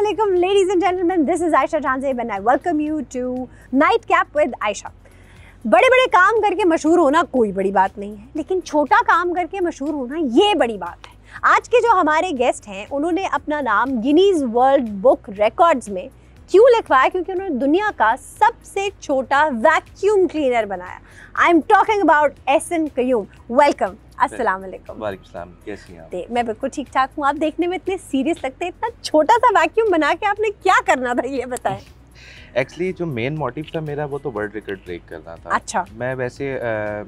Assalamualaikum, ladies and gentlemen. This is Aisha Janzeb and I welcome you to Nightcap with Aisha. बड़े बड़े काम करके मशहूर होना कोई बड़ी बात नहीं है, लेकिन छोटा काम करके मशहूर होना ये बड़ी बात है। आज के जो हमारे गेस्ट हैं उन्होंने अपना नाम गिनीज वर्ल्ड बुक रिकॉर्ड्स में क्यों लिखवाया? क्योंकि उन्होंने दुनिया का सबसे छोटा वैक्यूम क्लीनर बनाया। I am talking about Ehsan Qayyum. Welcome. अस्सलाम वालेकुम। वालेकुम सलाम। कैसी हैं आप? मैं बिल्कुल ठीक ठाक हूँ। आप देखने में इतने सीरियस लगते हैं। इतना छोटा सा वैक्यूम बना के आपने क्या करना था ये बताएं। एक्चुअली जो मेन मोटिव था मेरा वो तो वर्ल्ड रिकॉर्ड ब्रेक करना था। अच्छा। मैं वैसे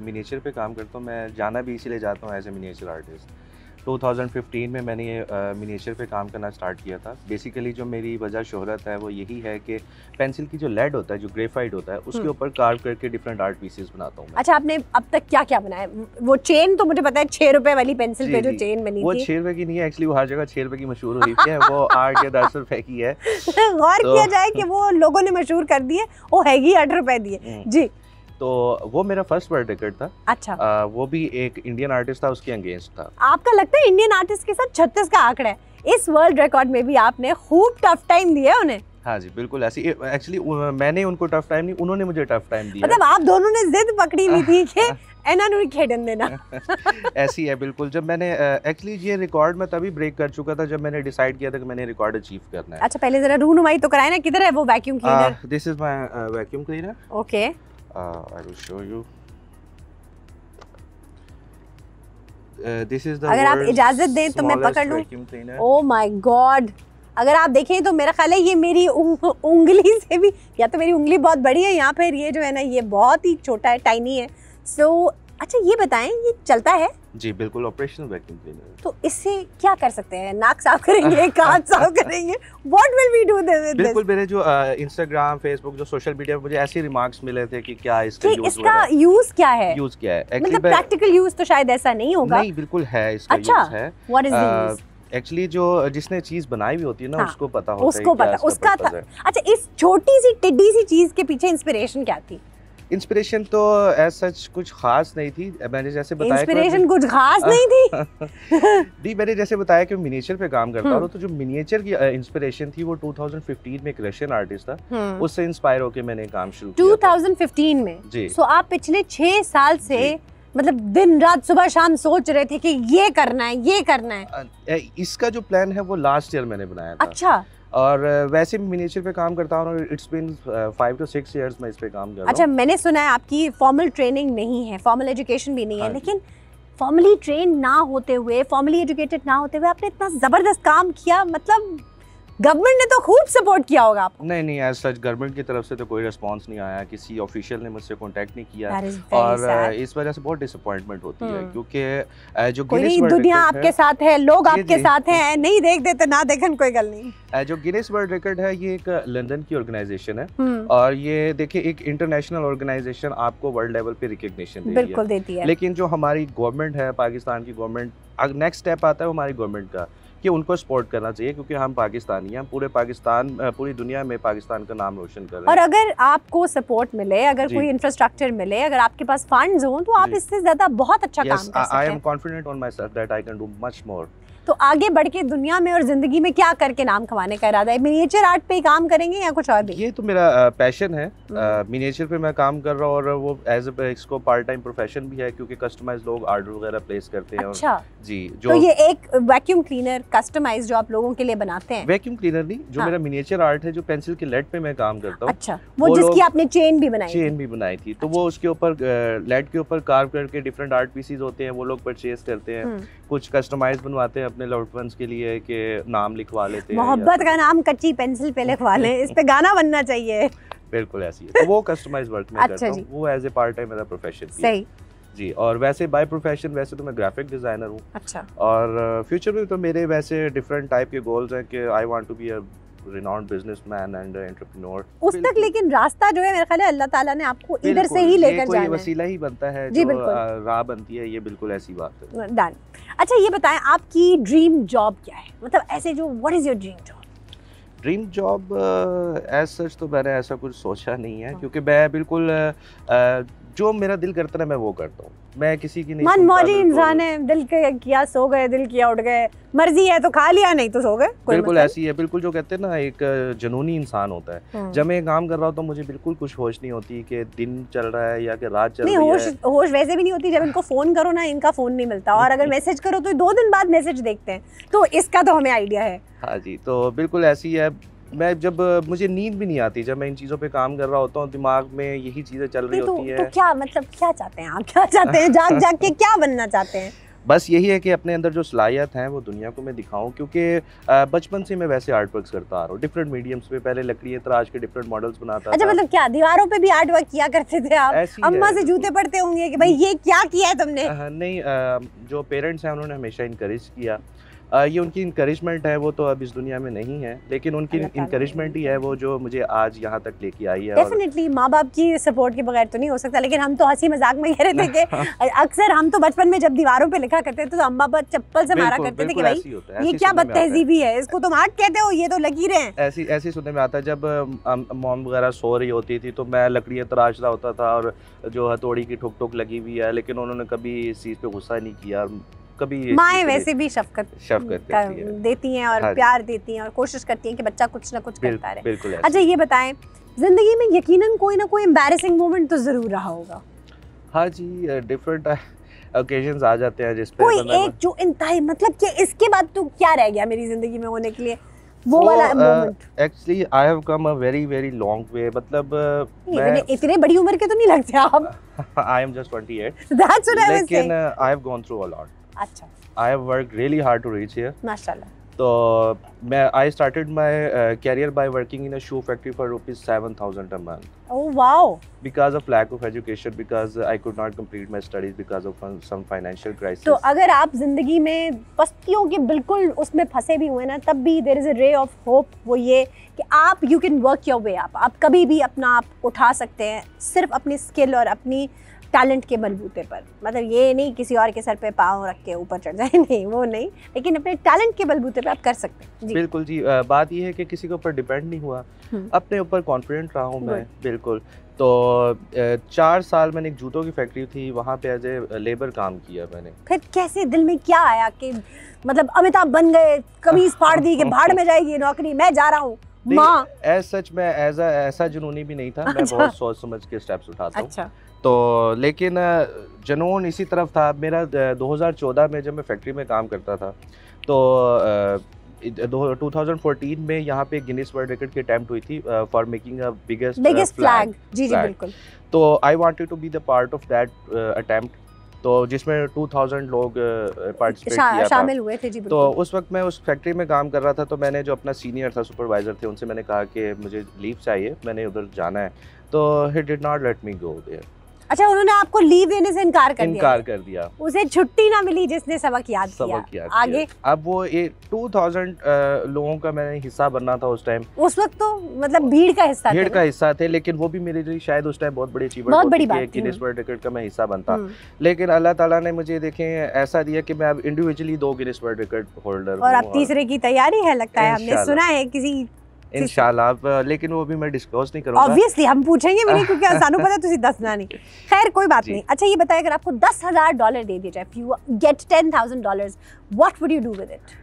मिनिएचर पे काम करता हूँ, मैं जाना भी इसीलिए जाता हूँ एज ए मिनिएचर आर्टिस्ट। 2015 में मैंने ये मिनिएचर पे काम करना स्टार्ट किया था। बेसिकली जो मेरी वजह शोहरत है वो यही है कि पेंसिल की जो लेड होता है, जो ग्रेफाइट होता है, उसके ऊपर कार्व करके डिफरेंट आर्ट पीसेस बनाता हूँ। अच्छा, आपने अब तक क्या क्या बनाया? वो चेन तो मुझे पता है 6 रुपए वाली पेंसिल पे जो चेन बनी थी, वो 6 रुपए की नहीं है एक्चुअली, वो हर जगह 6 रुपए की मशहूर हुई है। वो 8 या 10 रुपए की है। गौर किया जाए कि वो लोगों ने मशहूर कर दिए, वो हैगी 8 रुपए दिए जी। तो वो मेरा फर्स्ट वर्ल्ड रिकॉर्ड था। अच्छा। वो भी एक इंडियन आर्टिस्ट था, उसके अगेंस्ट था। आपका लगता है इंडियन आर्टिस्ट के साथ 36 का आंकड़ा है। इस वर्ल्ड रिकॉर्ड में भी आपने खूब टफ टाइम दिया उन्हें। हाँ जी बिल्कुल ऐसी। एक्चुअली मैंने उनको टफ टाइम नहीं, उन्होंने मुझे टफ टाइम दिया। मतलब आप दोनों ने जिद पकड़ी हुई थी कि एना नु खेडन देना। ऐसी है बिल्कुल। जब मैंने एक्चुअली ये रिकॉर्ड मैं तभी ब्रेक कर चुका था जब मैंने डिसाइड किया था कि मैंने रिकॉर्ड अचीव करना है। अच्छा, पहले जरा रूनुमाई तो कराए ना, किधर है वो vacuum cleaner? This is my vacuum cleaner. Okay, I will show you. This is the अगर आप इजाजत दें तो मैं पकड़ लूं। ओह माय गॉड, अगर आप देखें तो मेरा ख्याल है ये मेरी उंगली से भी, या तो मेरी उंगली बहुत बड़ी है या फिर ये जो है ना ये बहुत ही छोटा है, टाइनी है। सो अच्छा ये बताएं, ये चलता है? जी बिल्कुल, ऑपरेशनल वैक्यूम क्लीनर। तो इससे क्या कर सकते हैं? नाक साफ करेंगे, कान साफ करेंगे, what will we do this? बिल्कुल, मेरे जो इंस्टाग्राम, फेसबुक, जो सोशल मीडिया पे मुझे ऐसे रिमार्क्स मिले थे कि क्या इसका यूज क्या है? यूज क्या है? मतलब प्रैक्टिकल यूज तो शायद ऐसा नहीं होगा। नहीं बिल्कुल है, इसका यूज है। व्हाट इज द एक्चुअली जो जिसने चीज बनाई हुई होती है ना, उसको पता होता है, उसको पता उसका था। अच्छा, इस छोटी सी टिड्डी सी चीज के पीछे इंस्पिरेशन क्या थी? इंस्पिरेशन तो एज सच कुछ खास नहीं थी। मैंने जैसे बताया इंस्पिरेशन कुछ खास नहीं थी। नहीं, मैंने जैसे बताया कि मिनिएचर पे काम करता हूँ, तो जो मिनिएचर की इंस्पिरेशन थी वो 2015 में एक रशियन आर्टिस्ट था, उससे इंस्पायर होकर मैंने काम शुरू किया 2015 में जी। सो आप पिछले 6 साल से मतलब दिन रात सुबह शाम सोच रहे थे कि ये करना है, ये करना है। इसका जो प्लान है वो लास्ट ईयर मैंने बनाया था। अच्छा। और वैसे भी मिनिएचर पे काम करता हूँ, इट्स बीन 5 to 6 years मैं इस पे काम कर रहा हूँ। अच्छा, मैंने सुना है आपकी फॉर्मल ट्रेनिंग नहीं है, फॉर्मल एजुकेशन भी नहीं है, लेकिन फॉर्मली ट्रेन ना होते हुए, फॉर्मली एजुकेटेड ना होते हुए आपने इतना जबरदस्त काम किया। मतलब गवर्नमेंट ने तो खूब सपोर्ट किया होगा आपको। नहीं, एज सच गवर्नमेंट की तरफ से तो कोई रिस्पांस नहीं आया, किसी ऑफिशियल ने मुझसे कांटेक्ट नहीं किया, और इस वजह से बहुत डिसअपॉइंटमेंट होती है, क्योंकि जो गिनीज वर्ल्ड दुनिया आपके साथ है, लोग आपके साथ हैं, नहीं देख देते ना देखन कोई गल नहीं। जो गिनीज वर्ल्ड रिकॉर्ड है ये एक लंदन की ऑर्गेनाइजेशन है, और ये देखिए एक इंटरनेशनल ऑर्गेनाइजेशन आपको वर्ल्ड लेवल पे रिकॉग्निशन बिल्कुल देती है। लेकिन जो हमारी गवर्नमेंट है, पाकिस्तान की गवर्नमेंट, नेक्स्ट स्टेप आता है हमारी गवर्नमेंट का कि उनको सपोर्ट करना चाहिए, क्योंकि हम पाकिस्तानी हैं, पूरे पाकिस्तान, पूरी दुनिया में पाकिस्तान का नाम रोशन कर रहे हैं। और अगर आपको सपोर्ट मिले, अगर कोई इंफ्रास्ट्रक्चर मिले, अगर आपके पास फंड्स हो, तो आप इससे ज्यादा बहुत अच्छा काम कर सकते हैं। I am confident on my self that I can do much more. तो आगे बढ़ के दुनिया में और जिंदगी में क्या करके नाम कमाने का इरादा है? मिनिएचर आर्ट पे ही काम करेंगे या कुछ और भी? ये तो मेरा पैशन है, मिनिएचर पे मैं काम कर रहा हूँ, और वो एज इसको पार्ट टाइम प्रोफेशन भी है, क्योंकि कस्टमाइज लोग ऑर्डर वगैरह प्लेस करते हैं। अच्छा जी। जो तो ये एक वैक्यूम क्लीनर कस्टमाइज जो आप लोगों के लिए बनाते हैं? वैक्यूम क्लीनर नहीं, जो मेरा मिनिएचर आर्ट है, जो पेंसिल की लेड पे मैं काम करता हूँ। अच्छा, वो जिसकी आपने चेन भी बनाई थी, तो वो उसके ऊपर लेड के ऊपर कार्व करके डिफरेंट आर्ट पीसेस होते हैं, वो लोग परचेज करते हैं, कुछ कस्टमाइज बनवाते हैं अपने लव्ड वंस के लिए कि नाम लिखवा लेते हैं, मोहब्बत का नाम कच्ची पेंसिल पे लिखवा लें, इस पे गाना बनना चाहिए। बिल्कुल ऐसी है। तो वो कस्टमाइज वर्क में करता हूँ, वो एज ए पार्ट टाइम मेरा प्रोफेशन है। सही जी। और वैसे बाय प्रोफेशन वैसे तो मैं ग्राफिक डिजाइनर हूँ। अच्छा। और फ्यूचर में तो मेरे वैसे डिफरेंट टाइप के गोल्स हैं कि I want to be a renowned businessman and entrepreneur। उस तक लेकिन रास्ता जो है मेरे ख्याल है अल्लाह ताला ने आपको इधर से ही लेकर जाना है। कोई वसीला ही बनता है, जो राह बनती है, ये बिल्कुल ऐसी बात है। डन। अच्छा ये बताएं, आपकी ड्रीम जॉब क्या है? मतलब ऐसे जो what is your dream job? Dream job as such तो मैंने ऐसा कुछ सोचा नहीं है, क्योंकि मैं बिल्कुल जो मेरा दिल करता है मैं वो करता हूँ, मैं किसी की नहीं मन सुनता, मौजी बिल्कुल। इंसान है, दिल के किया सो गए, दिल किया उठ गए, मर्जी है तो खा लिया, नहीं तो सो गए, कोई बिल्कुल मतलब ऐसी है, बिल्कुल जो कहते हैं ना एक जुनूनी इंसान होता है। नहीं। जब मैं ये काम कर रहा हूँ तो मुझे बिल्कुल कुछ होश नहीं होती कि दिन चल रहा है या कि रात चल नहीं, रही होश है। होश वैसे भी नहीं होती जब इनको फोन करो ना, इनका फोन नहीं मिलता, और अगर मैसेज करो तो 2 दिन बाद मैसेज देखते हैं, तो इसका तो हमें आइडिया है। हाँ जी, तो बिल्कुल ऐसी है। मैं जब मुझे नींद भी नहीं आती, जब मैं इन चीज़ों पे काम कर रहा होता हूँ, दिमाग में यही चीज़ें चल रही नहीं होती तो है। क्या मतलब, क्या चाहते हैं आप, क्या चाहते हैं, जाग जाग के क्या बनना चाहते हैं? बस यही है कि अपने अंदर जो सलाहियत हैं वो दुनिया को मैं दिखाऊं, क्योंकि बचपन से मैं वैसे आर्ट वर्क्स करता आ रहा हूँ डिफरेंट मीडियम्स पे। पहले लकड़ी तराश के डिफरेंट मॉडल्स बनाता अच्छा, था। मतलब क्या दीवारों पे भी आर्ट वर्क किया करते थे आप? ऐसी है। अम्मा से जूते पड़ते होंगे कि भाई ये क्या किया है तुमने? नहीं, जो पेरेंट्स हैं उन्होंने हमेशा इनकरेज किया। ये उनकी इनकरेजमेंट है, वो तो अब इस दुनिया में नहीं है, लेकिन उनकी अल्लाह ताला इनकरेजमेंट ही है वो जो मुझे आज यहाँ तक लेके आई है। डेफिनेटली माँ बाप की सपोर्ट के बगैर तो नहीं हो सकता, लेकिन हम तो हंसी मजाक में कह रहे थे कि अक्सर हम तो बचपन में जब दीवारों पे लिखा करते थे तो अम्मा बाप चप्पल से मारा करते थे कि भाई ये क्या बदतहजीबी है, इसको तुम आर्ट कहते हो, ये तो लकीरें हैं। ऐसी सुनने में आता है। जब मॉम वगैरह सो रही होती थी तो मैं लकड़ियाँ तराश रहा होता था, और जो हथौड़ी की ठुक ठुक लगी हुई है, लेकिन उन्होंने कभी इस चीज़ पे गुस्सा नहीं किया। कभी माएँ वैसे भी शफकत करती है, देती हैं और हाँ प्यार देती हैं और कोशिश करती हैं कि बच्चा कुछ ना कुछ करता रहे। बिल्कुल। अच्छा ये बताएं, जिंदगी में यकीनन कोई ना कोई एम्बैरेसिंग मोमेंट तो जरूर रहा होगा। हाँ जी, डिफरेंट ओकेजन्स आ जाते हैं जिस पे कोई एक जो इंतहाई मतलब कि इसके बाद तो क्या रह गया मेरी जिंदगी में होने के लिए, वो वाला moment. Actually I have come a very very long way. मतलब मैं इतने बड़ी उम्र के तो नहीं लगते आप। I am just 28, That's what I was लेकिन saying. I have gone through a lot. अच्छा, I have worked really hard to reach here. माशाल्लाह। तो मैं I started my career by working in a shoe factory for ₹7,000 a month. Oh wow. Because of lack of education, because I could not complete my studies because of some financial crisis. तो अगर आप जिंदगी में पस्तियों के बिल्कुल उसमें फंसे भी हुए ना, तब भी there is a ray of hope. वो ये कि आप you can work your way up, आप कभी भी अपना आप उठा सकते हैं, सिर्फ अपनी स्किल और अपनी टैलेंट के बलबूते पर। मतलब ये नहीं किसी और के सर पे पाँव रख के ऊपर चढ़ जाए, नहीं वो नहीं, लेकिन अपने टैलेंट के बलबूते पे आप कर सकते हैं जी। बिल्कुल जी। बात ये है कि किसी के ऊपर डिपेंड नहीं हुआ, अपने ऊपर कॉन्फिडेंट रहा हूँ मैं। बिल्कुल। तो 4 साल मैंने एक जूतों की फैक्ट्री थी, वहाँ पे एज ए लेबर काम किया मैंने। फिर कैसे दिल में क्या आया कि मतलब अमिताभ बन गए, कमीज फाड़ दी कि भाड़ में जाएगी नौकरी, मैं जा रहा हूँ माँ? एज सच मैं ऐसा जुनूनी भी नहीं था। मैं बहुत सोच समझ के स्टेप्स उठाता हूँ। अच्छा। तो लेकिन जुनून इसी तरफ था मेरा। 2014 में जब मैं फैक्ट्री में काम करता था तो 2014 में यहाँ पे गिनीज वर्ल्ड रिकॉर्ड की अटेम्प्ट हुई थी for making a biggest flag. जी जी बिल्कुल। तो I wanted to be the part of that attempt, तो जिसमें 2000 लोग पार्टिसिपेट किया शामिल हुए थे जी। तो बिल्कुल। उस वक्त मैं उस फैक्ट्री में काम कर रहा था। तो मैंने जो अपना सीनियर था, सुपरवाइजर थे, उनसे मैंने कहा कि मुझे लीव चाहिए, मैंने उधर जाना है। तो he did not let me go there. अच्छा, उन्होंने आपको लीव देने से इनकार कर दिया। उसे छुट्टी ना मिली जिसने सबक याद किया। आगे अब वो 2000 लोगों का मैंने हिस्सा बनना था उस टाइम। उस वक्त तो मतलब भीड़ का हिस्सा थे, लेकिन वो भी मेरे लिए शायद उस टाइम बहुत बड़ी अचीवमेंट बहुत बड़ी बात थी। गिनीज वर्ल्ड रिकॉर्ड का मैं हिस्सा बनता। लेकिन अल्लाह ताला ने मुझे देखें ऐसा दिया कि मैं अब individually 2 Guinness World record holder हूं, और अब तीसरे की तैयारी है लगता है, हमने सुना है किसी इंशाल्लाह। लेकिन वो भी मैं डिस्क्लोज नहीं करूंगा। ऑब्वियसली हम पूछेंगे भी नहीं क्योंकि सानू पता है तुसी दसना नहीं। खैर कोई बात नहीं। अच्छा ये बताइए, अगर आपको $10,000 दे दिया जाए, if you get $10,000, what would you do with it?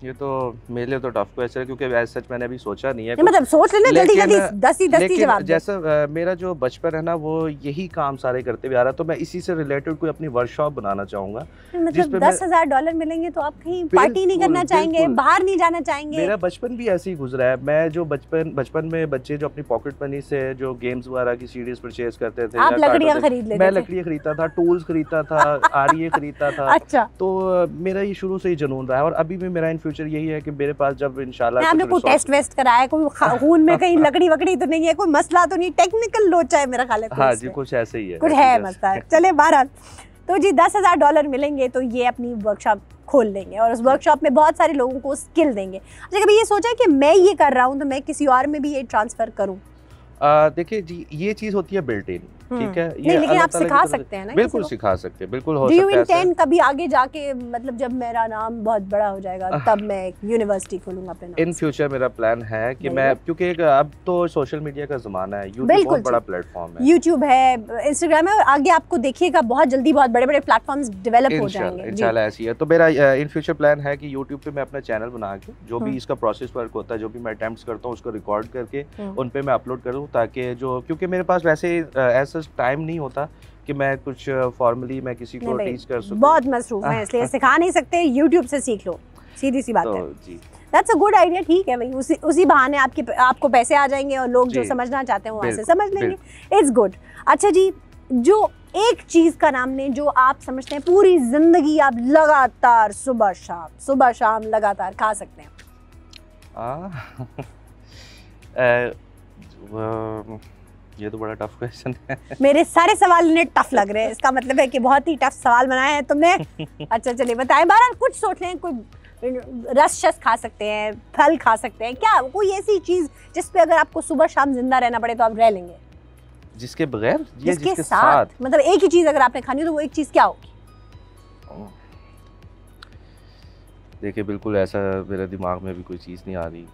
ये तो मेरे लिए तो टफ क्वेश्चन है, क्योंकि ऐसा सच मैंने अभी सोचा नहीं है। मतलब सोच लेना जल्दी जल्दी, दस्ती जवाब। जैसा मेरा जो बचपन है ना, वो यही काम सारे करते हुए आ रहा, तो मैं इसी से रिलेटेड कोई अपनी वर्कशॉप बनाना चाहूंगा। मतलब $10,000 मिलेंगे तो आप कहीं पार्टी नहीं करना चाहेंगे, बाहर नहीं जाना चाहेंगे? मेरा बचपन भी ऐसे ही गुजरा है। मैं जो बचपन में बच्चे जो अपनी पॉकेट मनी से जो गेम्स वगैरह की सीडीज परचेज करते थे, आप लकड़ियां खरीद लेते थे? मैं लकड़ियां खरीदता था, टूल्स खरीदता था, आरिये खरीदता था। अच्छा। तो मेरा ये शुरू से ही जुनून रहा है, और अभी भी मेरा इन फ्यूचर यही है कि मेरे पास जब इंशाल्लाह आपने कोई टेस्ट वेस्ट कराया, कोई खून में कहीं लकड़ी वकड़ी तो नहीं है, कोई मसला तो नहीं, टेक्निकल लोचा है मेरा ख्याल है? हाँ जी, कुछ ऐसे ही है, कुछ है मसला। चले बहरहाल, तो जी $10,000 मिलेंगे तो ये अपनी वर्कशॉप खोल लेंगे और उस वर्कशॉप में बहुत सारे लोगों को स्किल देंगे। अच्छा कभी ये सोचा है कि मैं ये कर रहा हूँ तो मैं किसी और में भी ये ट्रांसफर करूँ? देखिए जी, ये चीज़ होती है बिल्ट इन, ठीक है। नहीं, लेकिन आप सिखा सकते हैं ना, बिल्कुल सिखा सकते हैं, बिल्कुल हो सकता है। Do you intend कभी आगे जाके, मतलब जब मेरा नाम बहुत बड़ा हो जाएगा तब मैं एक यूनिवर्सिटी खोलूंगा अपने नाम इन फ्यूचर मेरा प्लान है कि मैं, क्योंकि अब तो सोशल मीडिया का ज़माना है, यूट्यूब बहुत बड़ा प्लेटफॉर्म है, यूट्यूब है, इंस्टाग्राम है, और आगे आपको देखिएगा बहुत जल्दी बहुत बड़े बड़े प्लेटफॉर्म्स डेवलप हो जाएंगे। इंशाल्लाह ऐसी है। तो मेरा इन फ्यूचर प्लान है कि यूट्यूब पे मैं अपना चैनल बना के जो भी इसका प्रोसेस वर्क होता है, जो भी मैं अटेम्प्ट्स करता हूँ उसको रिकॉर्ड करके उन पे मैं अपलोड करूँ, ताकि जो, क्योंकि मेरे पास वैसे ऐसा टाइम नहीं होता कि मैं कुछ फॉर्मली मैं किसी को टीच कर सकूं। बहुत मसरूफ है इसलिए सिखा नहीं सकते, यूट्यूब से सीख लो, सीधी सी बात है। जी, दैट्स अ गुड आइडिया, ठीक है भाई, उसी बहाने आपको पैसे आ जाएंगे और लोग जो समझना चाहते हैं वो वहाँ से समझ लेंगे। It's good. अच्छा जी, जो एक चीज का नाम ने जो आप समझते हैं पूरी जिंदगी आप लगातार सुबह शाम लगातार खा सकते हैं? ये तो बड़ा टफ क्वेश्चन है। मेरे सारे सवाल इन्हें टफ लग रहे हैं, इसका मतलब है कि बहुत ही टफ सवाल बनाए हैं तुमने। अच्छा चलिए बताएं, बहरहाल कुछ सोच लें, कोई रस खा सकते हैं, फल खा सकते हैं, क्या कोई ऐसी चीज जिस पे अगर आपको सुबह शाम जिंदा रहना पड़े तो आप रह लेंगे? जिसके बगैर? जिसके साथ, मतलब एक ही चीज अगर आपने खानी हो तो वो एक चीज क्या होगी? देखिए बिल्कुल ऐसा मेरे दिमाग में भी कोई चीज नहीं आ रही।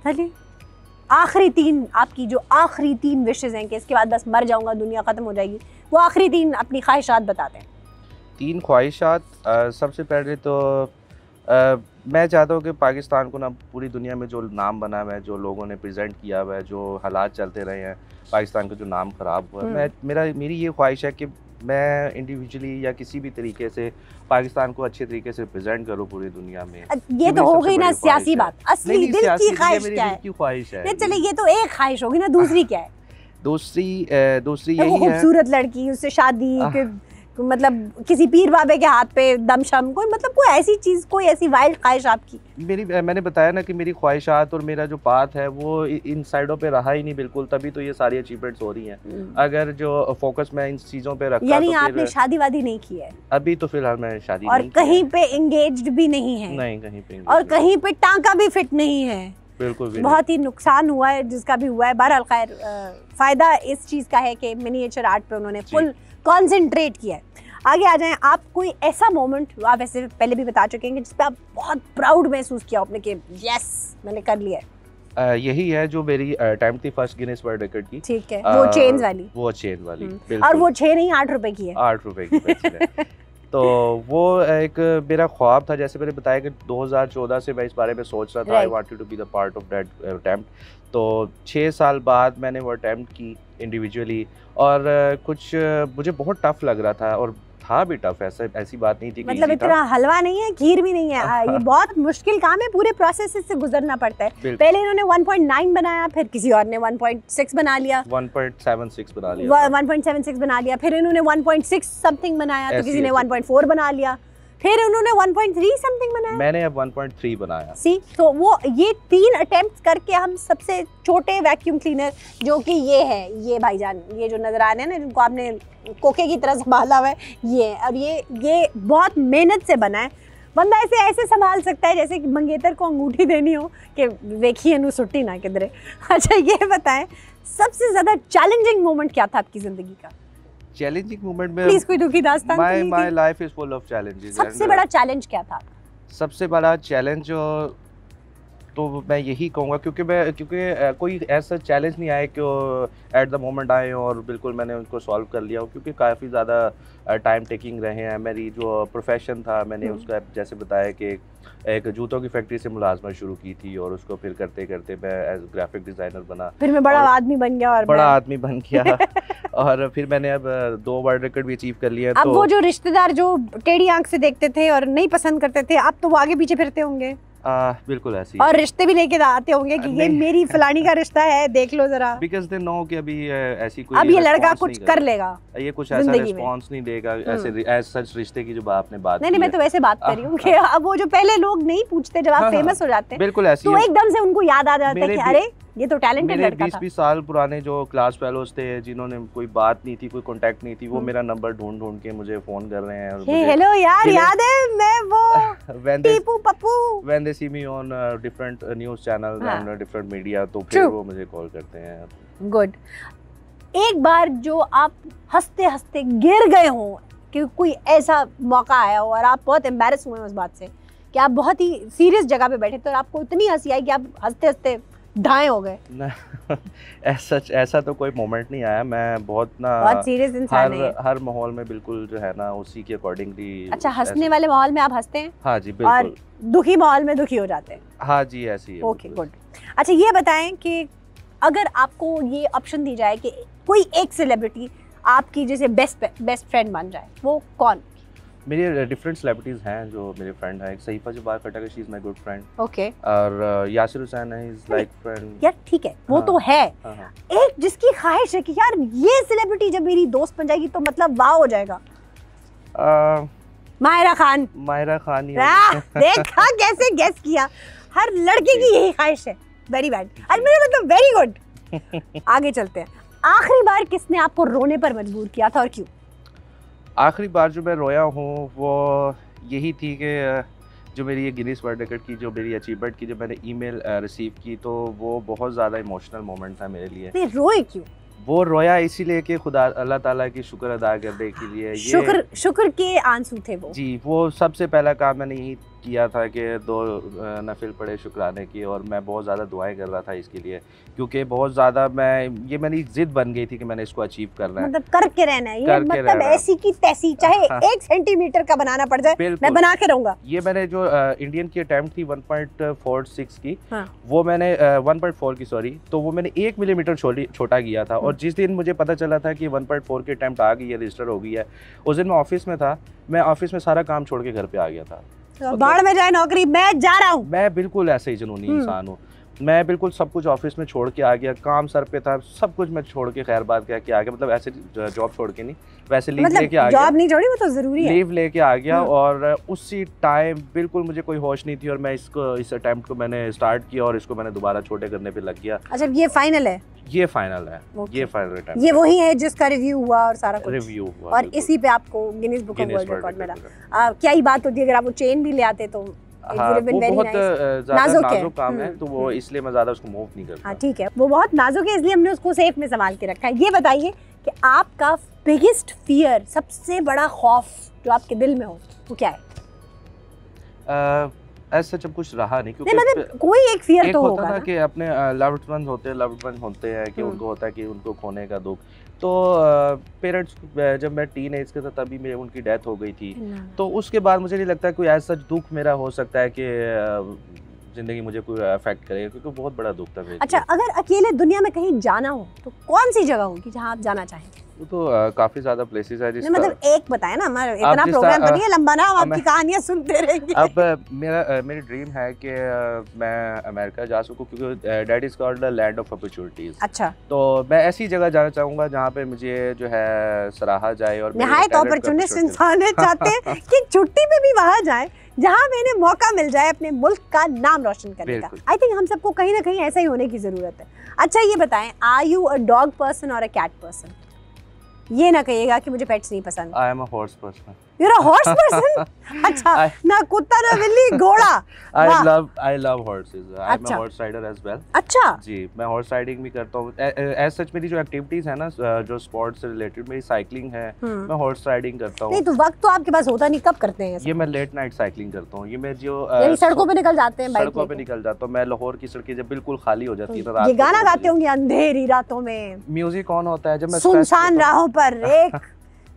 चलिए आखिरी तीन, आपकी जो आखिरी तीन विशेस हैं कि इसके बाद बस मर जाऊंगा, दुनिया खत्म हो जाएगी, वो आखिरी तीन अपनी ख्वाहिशात बताते हैं। तीन ख्वाहिशात, सबसे पहले तो मैं चाहता हूँ कि पाकिस्तान को ना पूरी दुनिया में जो नाम बना हुआ है, जो लोगों ने प्रेजेंट किया हुआ है, जो हालात चलते रहे हैं, पाकिस्तान का जो नाम ख़राब हुआ है, मेरी ये ख्वाहिश है कि मैं इंडिविजुअली या किसी भी तरीके से पाकिस्तान को अच्छे तरीके से रिप्रेजेंट करूं पूरी दुनिया में। ये तो हो गई ना सियासी बात, असली दिल की ख्वाहिश क्या है? ख्वाहिश है। चलिए ये तो एक ख्वाहिश होगी ना, दूसरी क्या है? दूसरी यही है, खूबसूरत लड़की, उससे शादी, मतलब किसी पीर बाबे के हाथ पे दमशम, कोई मतलब कोई ऐसी चीज, कोई ऐसी वाइल्ड ख्वाहिश आपकी? मैंने बताया ना कि मेरी ख्वाहिशात और मेरा जो पाथ है वो इन साइडों पे रहा ही नहीं बिल्कुल, तभी तो ये सारी अचीवमेंट्स हो रही हैं। अगर जो फोकस मैं इन चीजों पे रखता, यानी तो आपने शादी वादी नहीं की है अभी? तो फिलहाल मैं शादी और कहीं पे एंगेज्ड भी नहीं है? नहीं, कहीं पे, और कहीं पे टांका भी फिट नहीं है? बिल्कुल भी बहुत ही नुकसान हुआ है जिसका भी हुआ है। बहरहाल खैर, फायदा इस चीज का है कि मिनिएचर आर्ट पे उन्होंने फुल कॉन्सेंट्रेट किया है। आगे आ जाएं, आप कोई ऐसा मोमेंट, आप वैसे पहले भी बता चुके हैं, जिस पे आप बहुत प्राउड महसूस किया आपने कि यस मैंने कर लिया है? यही है जो मेरी अटेम्प्ट थी फर्स्ट गिनीज वर्ल्ड रिकॉर्ड की। ठीक है, वो चेन वाली? वो चेन वाली, और वो 6 नहीं 8 रुपए की है? 8 रुपए की। तो वो एक मेरा ख्वाब था, जैसे मैंने बताया कि 2014 से मैं इस बारे में सोच रहा था, I wanted to be the part of that attempt. तो 6 साल बाद मैंने वो अटेम्प्ट की इंडिविजुअली, और कुछ मुझे बहुत टफ लग रहा था, और था भी टफ, ऐसी बात नहीं थी कि मतलब इतना हलवा नहीं है, खीर भी नहीं है, ये बहुत मुश्किल काम है, पूरे प्रोसेस से गुजरना पड़ता है। पहले इन्होंने 1.9 बनाया, फिर किसी और ने 1.6 बना लिया, 1.76 बना लिया, 1.76 बना लिया, फिर इन्होंने 1.6 समथिंग बनाया, तो किसी ने 1.4 बना लिया, फिर उन्होंने 1.3 समथिंग बनाया, मैंने अब 1.3 बनाया। सी, तो वो ये 3 अटेम्प्ट्स करके हम सबसे छोटे वैक्यूम क्लीनर, जो कि ये है, ये भाईजान, ये जो नजर आ रहे हैं ना, जिनको आपने कोके की तरह संभाला हुआ है, ये, और ये बहुत मेहनत से बना है। बंदा ऐसे संभाल सकता है जैसे कि मंगेतर को अंगूठी देनी हो कि देखिए नु सुट्टी ना किधरे। अच्छा ये बताएं, सबसे ज्यादा चैलेंजिंग मोमेंट क्या था आपकी जिंदगी का? चैलेंजिंग मोमेंट में प्लीज कोई दुखी दास्तान? My life is full of challenges. सबसे बड़ा चैलेंज क्या था? सबसे बड़ा चैलेंज तो मैं यही कहूँगा, क्योंकि कोई ऐसा चैलेंज नहीं आया कि एट द मोमेंट आए और बिल्कुल मैंने उनको सॉल्व कर लिया हो, क्योंकि काफ़ी ज़्यादा टाइम टेकिंग रहे हैं। मेरी जो प्रोफेशन था, मैंने उसका जैसे बताया कि एक जूतों की फैक्ट्री से मुलाजमत शुरू की थी, और उसको फिर करते करते मैं एज ग्राफिक डिज़ाइनर बना, फिर मैं बड़ा आदमी बन गया, और बड़ा आदमी बन गया और फिर मैंने अब 2 वर्ल्ड रिकॉर्ड भी अचीव कर लिया। अब तो वो जो रिश्तेदार जो टेढ़ी आंख से देखते थे और नहीं पसंद करते थे, अब तो वो आगे पीछे फिरते होंगे। बिल्कुल ऐसी, और रिश्ते भी लेके आते होंगे कि ये मेरी फलानी का रिश्ता है, देख लो जरा, बिकॉज़ दे नो कि अभी ऐसी कोई, अब ये लड़का कुछ कर लेगा, ये कुछ ऐसा रिस्पांस नहीं देगा, ऐसे एज सच रिश्ते की जो आपने बात नहीं, मैं तो वैसे बात कर रही हूँ कि अब वो जो पहले लोग नहीं पूछते, जब आप फेमस हो जाते हैं, बिल्कुल ऐसी, तो एकदम से उनको याद आ जाता है कि अरे ये तो टैलेंटेड लड़का था। 20 साल पुराने जो क्लास फेलोज थे, जिन्होंने कोई बात नहीं थी, कोई कांटेक्ट नहीं थी, वो मेरा नंबर ढूंढ के मुझे फोन कर रहे हैं। हेलो यार, याद है मैं वो Tipu Pappu, when they see me on different news channel and different media, तो फिर True. वो मुझे कॉल करते हैं। गुड। एक बार जो आप हंसते हंसते गिर गए हो कि कोई ऐसा मौका आया हो और आप बहुत एम्बैरस हुए उस बात से कि आप बहुत ही सीरियस जगह पे बैठे थे और आपको इतनी हंसी आई कि आप हंसते हंसते ढाए हो गए? ऐसा तो कोई मोमेंट नहीं आया। मैं बहुत सीरियस इंसान है। हर माहौल में बिल्कुल जो है ना उसी के अकॉर्डिंगली। अच्छा, हंसने वाले माहौल में आप हंसते हैं? हाँ जी बिल्कुल। और दुखी माहौल में दुखी हो जाते हैं? हाँ जी ऐसी है। Okay good. अच्छा ये बताएं कि अगर आपको ये ऑप्शन दी जाए कि कोई एक सेलिब्रिटी आपकी जैसे बेस्ट फ्रेंड बन जाए, वो कौन? मेरे डिफरेंट सेलिब्रिटीज हैं जो मेरे फ्रेंड हैं। एक Saifa Jabbar Khattak, she is my good friend. Okay. और यासिर हुसैन है, इज लाइक फ्रेंड। यार ठीक है, वो तो है। एक जिसकी ख्वाहिश है कि यार ये सेलिब्रिटी जब मेरी दोस्त बन जाएगी तो मतलब वाह हो जाएगा। माहिरा खान। माहिरा खान ही देखा कैसे गेस किया। हर लड़के की यही ख्वाहिश है। वेरी बैड, और मेरा मतलब वेरी गुड। आगे चलते हैं। आखिरी बार किसने आपको रोने पर मजबूर किया था और क्यों? आखिरी बार जो मैं रोया हूँ वो यही थी कि जो मेरी ये गिनीज वर्ल्ड रिकॉर्ड की जो मेरी अचीवमेंट की जो मैंने ईमेल रिसीव की, तो वो बहुत ज़्यादा इमोशनल मोमेंट था मेरे लिए। नहीं रोए क्यों? वो रोया इसीलिए कि खुदा अल्लाह ताला की शुक्र अदा करने के लिए। शुक्र के आंसू थे वो। जी, वो सबसे पहला काम मैंने यही किया था कि 2 नफिल पढ़े शुक्राने की, और मैं बहुत ज़्यादा दुआएं कर रहा था इसके लिए, क्योंकि बहुत ज़्यादा ये मेरी जिद बन गई थी कि मैंने इसको अचीव करना है, मतलब करके रहना है। ये मतलब ऐसी की तैसी, चाहे 1 सेंटीमीटर का बनाना पड़ जाए, मैं बना के रहूंगा। ये मैंने जो इंडियन की अटेम्प्ट थी 1.46 की, वो मैंने 1.4 की सॉरी, तो वो मैंने 1 मिलीमीटर छोटा किया था। और जिस दिन मुझे पता चला था कि 1.4 की अटेम्प्ट आ गई है, रजिस्टर हो गई है, उस दिन मैं ऑफिस में था। मैं ऑफिस में सारा काम छोड़ के घर पे आ गया था। बाढ़ में जाए नौकरी, मैं जा रहा हूँ। मैं बिल्कुल ऐसे ही जुनूनी इंसान हूँ। मैं बिल्कुल सब कुछ ऑफिस में छोड़ के आ गया, काम सर पे था, सब कुछ मैं छोड़ के खैर बात कह के आ गया। मतलब ऐसे जॉब छोड़ के नहीं, वैसे लीव मतलब लेके आ गया। जॉब नहीं छोड़ी, वो तो जरूरी है। लीव लेके आ गया और उसी टाइम बिल्कुल मुझे कोई होश नहीं थी, और मैं इस अटेम्प्ट को मैंने स्टार्ट किया और इसको मैंने दोबारा छोटे करने पे लग गया। अच्छा ये फाइनल है? ये फाइनल है। ये फाइनल अटेम्प्ट। ये वही है जिसका रिव्यू हुआ और सारा कुछ रिव्यू हुआ, और इसी पे आपको Guinness book of world record मिला। क्या ही बात होती है, अगर आप वो चेन भी ले आते तो हाँ, वो बहुत ज़्यादा नाजुक काम है, तो वो इसलिए मैं ज़्यादा उसको मूव नहीं करता। हाँ ठीक है, वो बहुत नाजुक है इसलिए हमने उसको सेफ में संभाल के रखा है। ये बताइए कि आपका बिगेस्ट फियर, सबसे बड़ा खौफ जो आपके दिल में हो, वो क्या है? ऐसा जब कुछ रहा नहीं, क्योंकि मतलब कोई एक फियर तो होगा ना कि अपने लव्ड वन होते हैं कि उनको होता है कि उनको खोने का दुख। तो पेरेंट्स जब मैं टीन एज का था तभी मेरी उनकी डेथ हो गई थी, तो उसके बाद मुझे नहीं लगता कोई ऐसा दुख मेरा हो सकता है कि ज़िंदगी मुझे कोई अफेक्ट करे, क्योंकि बहुत बड़ा दुख था मेरे। अच्छा, अगर अकेले दुनिया में कहीं जाना हो तो कौन सी जगह होगी जहाँ आप जाना चाहेंगे? वो तो काफी ज्यादा प्लेसेस है जिसका मतलब एक बताए ना, हमारा इतना प्रोग्राम तो नहीं है लंबा ना, हम आपकी कहानियां सुनते रहेंगे। अब मेरी ड्रीम है कि मैं अमेरिका जा सकूं, क्योंकि that is called the land of opportunities. अच्छा, तो मैं ऐसी जगह जाना चाहूंगा जहां पे मुझे जो है सराहा जाए, और निहायत अपॉर्चुनिस्ट इंसान है, चाहते हैं कि छुट्टी पे भी वहां जाए जहां मैंने मौका मिल जाए अपने मुल्क का नाम रोशन करने का। आई थिंक हम सबको कहीं ना कहीं ऐसा ही होने की जरूरत है। अच्छा ये बताएं, are you a dog person और अ कैट पर्सन? ये ना कहिएगा कि मुझे पेट्स नहीं पसंद। I am a horse person. You're a horse person? अच्छा, ना कुत्ता ना बिल्ली, घोड़ा। I love horses. I'm a horse rider as well. अच्छा जी, मैं हॉर्स राइडिंग भी करता हूँ। एज सच मेरी जो एक्टिविटीज है ना, जो स्पोर्ट्स से रिलेटेड, मेरी साइकिलिंग है, मैं हॉर्स राइडिंग करता हूँ। नहीं तो वक्त तो आपके पास होता नहीं, कब करते हैं ये? मैं लेट नाइट साइकिलिंग करता हूँ। ये मैं जो सड़कों पे निकल जाते हैं, सड़कों पे निकल जाता हूँ मैं। लाहौर की सड़कें जब बिल्कुल खाली हो जाती है रात, ये गाना गाते होंगे अंधेरी रातों में, म्यूजिक ऑन होता है जब मैं सुनसान राहों पर एक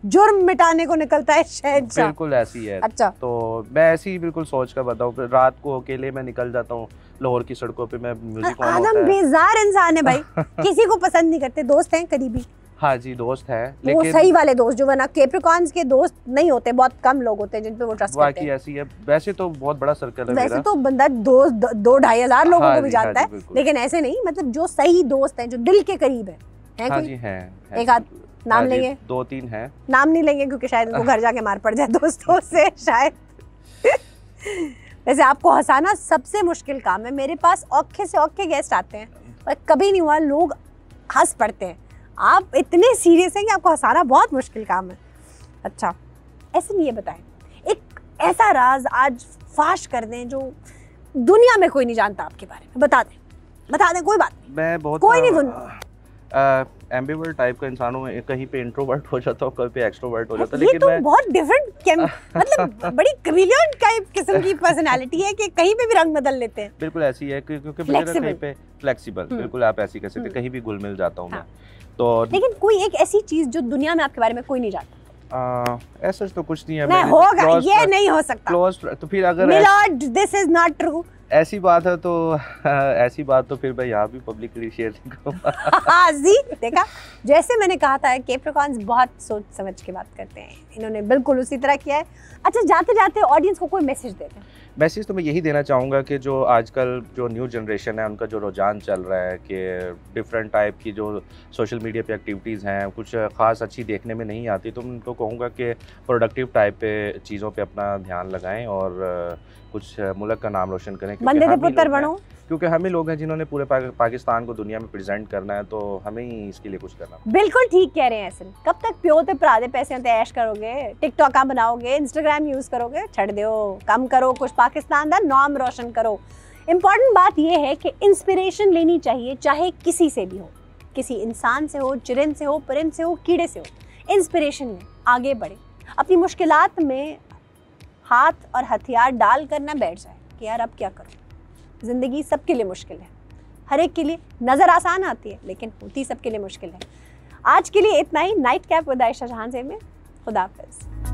जुर्म मिटाने को निकलता है शहंशाह। बिल्कुल ऐसी है। अच्छा, तो मैं ऐसी ही बिल्कुल सोच कर बताऊँ, रात को अकेले मैं निकल जाता हूँ लाहौर की सड़कों पे, मैं म्यूजिक ऑन होता है। आदम बेजार इंसान है भाई, किसी को पसंद नहीं करते। दोस्त हैं करीबी? हाँ जी दोस्त हैं, लेकिन वो सही वाले दोस्त जो वरना कैप्रिकॉर्न्स के दोस्त नहीं होते, बहुत कम लोग होते हैं जिन पे वो ट्रस्ट करते हैं। ऐसी है। वैसे तो बहुत बड़ा सर्कल है वैसे तो बंदा 2-2.5 हजार लोगों को भी जानता है, लेकिन ऐसे नहीं, मतलब जो सही दोस्त हैं, जो दिल के करीब है हाँ कोई? जी है। एक आध नाम लेंगे? 2-3 हैं। नाम नहीं लेंगे क्योंकि शायद उनको घर जाके मार पड़ जाए दोस्तों से शायद। वैसे आपको हंसाना सबसे मुश्किल काम है। मेरे पास औखे से औखे गेस्ट आते हैं और कभी नहीं हुआ लोग हंस पड़ते हैं। आप इतने सीरियस हैं कि आपको हंसाना बहुत मुश्किल काम है। अच्छा ऐसे नहीं, ये बताएं एक ऐसा राज आज फाश कर दें जो दुनिया में कोई नहीं जानता आपके बारे में, बता दें कोई बात नहीं, मैं बहुत कोई नहीं सुनता। एम्बिवर्ट टाइप का इंसान हूँ, कहीं पे इंट्रोवर्ट हो जाता हूँ, कहीं पे एक्सट्रोवर्ट हो जाता हूँ, ये लेकिन तो मैं बहुत डिफरेंट मतलब बड़ी chameleon टाइप किस्म की पर्सनालिटी है कि कहीं पे भी रंग बदल लेते हैं। बिल्कुल ऐसी है क्योंकि मुझे ना कहीं पे फ्लेक्सिबल, बिल्कुल आप ऐसी कह सकते हैं, कहीं भी घुल मिल जाता हूँ मैं। तो लेकिन कोई एक ऐसी चीज जो दुनिया में आपके बारे में कोई नहीं जानता? ऐसा तो कुछ नहीं है। नहीं होगा, ये नहीं हो सकता। क्लोज तो फिर अगर milord this is not true. ऐसी बात है तो ऐसी बात तो फिर मैं यहाँ भी पब्लिकली शेयर नहीं करूँगा। जी देखा, जैसे मैंने कहा था कैप्रिकॉर्न्स बहुत सोच समझ के बात करते हैं, इन्होंने बिल्कुल उसी तरह किया है। अच्छा, जाते जाते ऑडियंस को कोई मैसेज देते हैं? मैसेज तो मैं यही देना चाहूँगा कि जो आजकल जो न्यू जनरेशन है उनका जो रुझान चल रहा है कि डिफरेंट टाइप की जो सोशल मीडिया पे एक्टिविटीज़ हैं कुछ ख़ास अच्छी देखने में नहीं आती, तो मैं उनको कहूँगा कि प्रोडक्टिव टाइप पे चीज़ों पे अपना ध्यान लगाएं और कुछ मुल्क का नाम रोशन करें, क्योंकि हम ही लोग हैं जिन्होंने पूरे पाकिस्तान को दुनिया में प्रेजेंट करना है, तो हमें ही इसके लिए कुछ करना। बिल्कुल ठीक कह रहे हैं ऐसे। कब तक प्यो ते परादे पैसे ते ऐश करोगे, टिकटॉक बनाओगे, इंस्टाग्राम यूज करोगे? छड़ दो, कम करो, कुछ पाकिस्तान का नाम रोशन करो। इम्पॉर्टेंट बात यह है कि इंस्पिरेशन लेनी चाहिए, चाहे किसी से भी हो, किसी इंसान से हो, चिरिंद से हो, परिंद से हो, कीड़े से हो। इंस्पिरेशन लें, आगे बढ़े, अपनी मुश्किलात में हाथ और हथियार डाल कर ना बैठ जाए कि यार अब क्या करूं। ज़िंदगी सबके लिए मुश्किल है, हर एक के लिए नज़र आसान आती है लेकिन होती सबके लिए मुश्किल है। आज के लिए इतना ही। नाइट कैप विद आयशा जहां से में, खुदा हाफिज़।